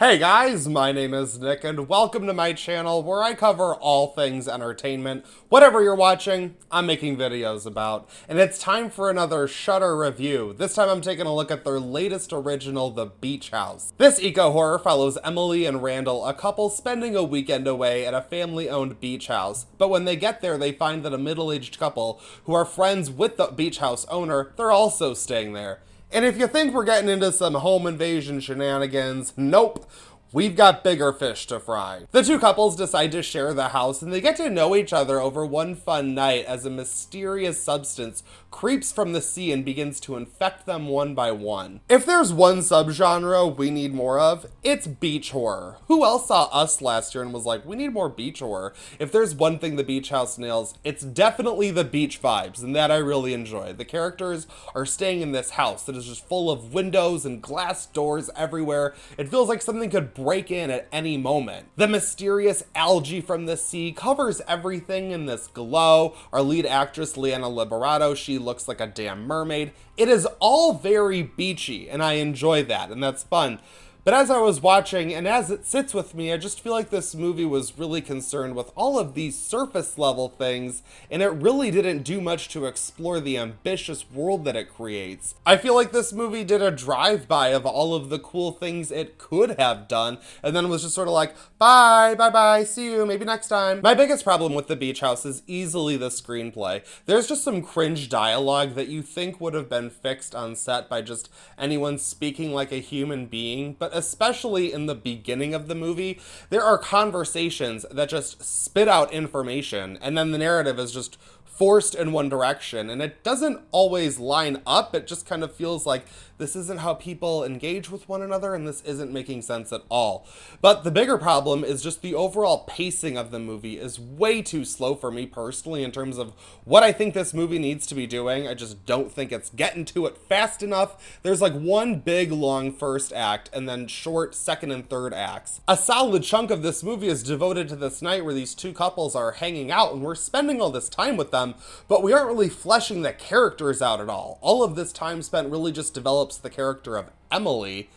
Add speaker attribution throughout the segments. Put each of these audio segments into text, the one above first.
Speaker 1: Hey guys, my name is Nick and welcome to my channel where I cover all things entertainment. Whatever you're watching, I'm making videos about. And it's time for another Shudder review. This time I'm taking a look at their latest original, The Beach House. This eco-horror follows Emily and Randall, a couple spending a weekend away at a family-owned beach house. But when they get there, they find that a middle-aged couple who are friends with the beach house owner, they're also staying there. And if you think we're getting into some home invasion shenanigans, nope. We've got bigger fish to fry. The two couples decide to share the house and they get to know each other over one fun night as a mysterious substance creeps from the sea and begins to infect them one by one. If there's one subgenre we need more of, it's beach horror. Who else saw Us last year and was like, we need more beach horror? If there's one thing the beach house nails, it's definitely the beach vibes, and that I really enjoy. The characters are staying in this house that is just full of windows and glass doors everywhere. It feels like something could break in at any moment. The mysterious algae from the sea covers everything in this glow. Our lead actress, Leanna Liberato, she looks like a damn mermaid. It is all very beachy, and I enjoy that, and that's fun. But as I was watching, and as it sits with me, I just feel like this movie was really concerned with all of these surface level things, and it really didn't do much to explore the ambitious world that it creates. I feel like this movie did a drive-by of all of the cool things it could have done, and then was just sort of like, bye, bye-bye, see you, maybe next time. My biggest problem with The Beach House is easily the screenplay. There's just some cringe dialogue that you think would have been fixed on set by just anyone speaking like a human being, but especially in the beginning of the movie, there are conversations that just spit out information, and then the narrative is just forced in one direction, and it doesn't always line up. It just kind of feels like this isn't how people engage with one another, and this isn't making sense at all. But the bigger problem is just the overall pacing of the movie is way too slow for me personally in terms of what I think this movie needs to be doing. I just don't think it's getting to it fast enough. There's like one big long first act and then short second and third acts. A solid chunk of this movie is devoted to this night where these two couples are hanging out and we're spending all this time with them, but we aren't really fleshing the characters out at all. All of this time spent really just develops the character of Emily,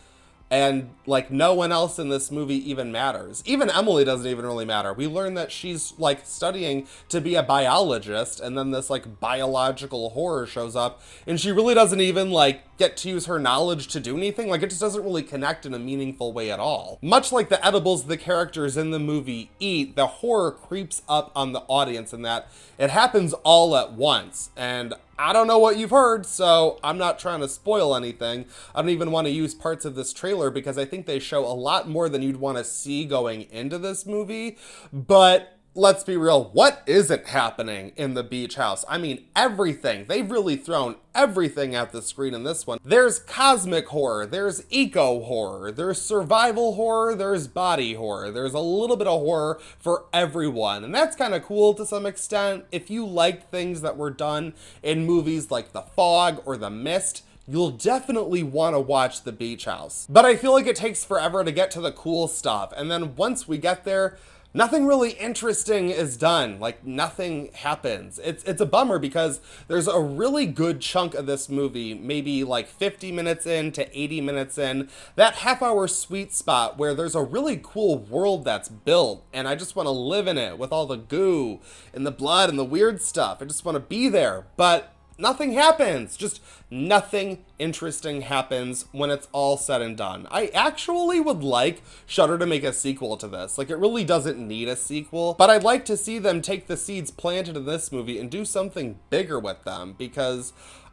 Speaker 1: and like no one else in this movie even matters. Even Emily doesn't even really matter. We learn that she's like studying to be a biologist, and then this like biological horror shows up and she really doesn't even like get to use her knowledge to do anything. Like it just doesn't really connect in a meaningful way at all. Much like the edibles the characters in the movie eat, the horror creeps up on the audience in that it happens all at once. And I don't know what you've heard, so I'm not trying to spoil anything. I don't even want to use parts of this trailer because I think they show a lot more than you'd want to see going into this movie. But let's be real, what isn't happening in The Beach House? I mean, everything. They've really thrown everything at the screen in this one. There's cosmic horror, there's eco horror, there's survival horror, there's body horror. There's a little bit of horror for everyone, and that's kind of cool to some extent. If you like things that were done in movies like The Fog or The Mist, you'll definitely want to watch The Beach House. But I feel like it takes forever to get to the cool stuff, and then once we get there, nothing really interesting is done. Like nothing happens. It's a bummer because there's a really good chunk of this movie, maybe like 50 minutes in to 80 minutes in, that half-hour sweet spot where there's a really cool world that's built and I just want to live in it with all the goo and the blood and the weird stuff. I just want to be there, but nothing happens. Just nothing interesting happens when it's all said and done. I actually would like Shudder to make a sequel to this. Like, it really doesn't need a sequel, but I'd like to see them take the seeds planted in this movie and do something bigger with them, because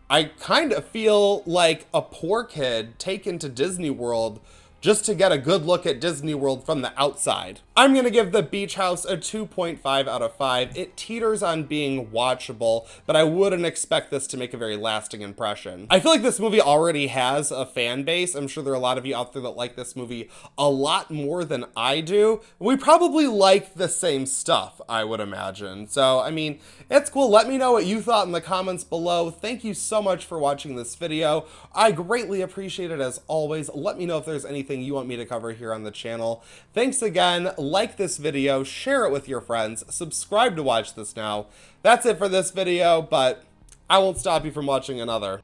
Speaker 1: I kind of feel like a poor kid taken to Disney World just to get a good look at Disney World from the outside. I'm gonna give The Beach House a 2.5 out of 5. It teeters on being watchable, but I wouldn't expect this to make a very lasting impression. I feel like this movie already has a fan base. I'm sure there are a lot of you out there that like this movie a lot more than I do. We probably like the same stuff, I would imagine. So, I mean, it's cool. Let me know what you thought in the comments below. Thank you so much for watching this video. I greatly appreciate it as always. Let me know if there's anything you want me to cover here on the channel. Thanks again. Like this video, share it with your friends, subscribe to watch this now. That's it for this video, but I won't stop you from watching another.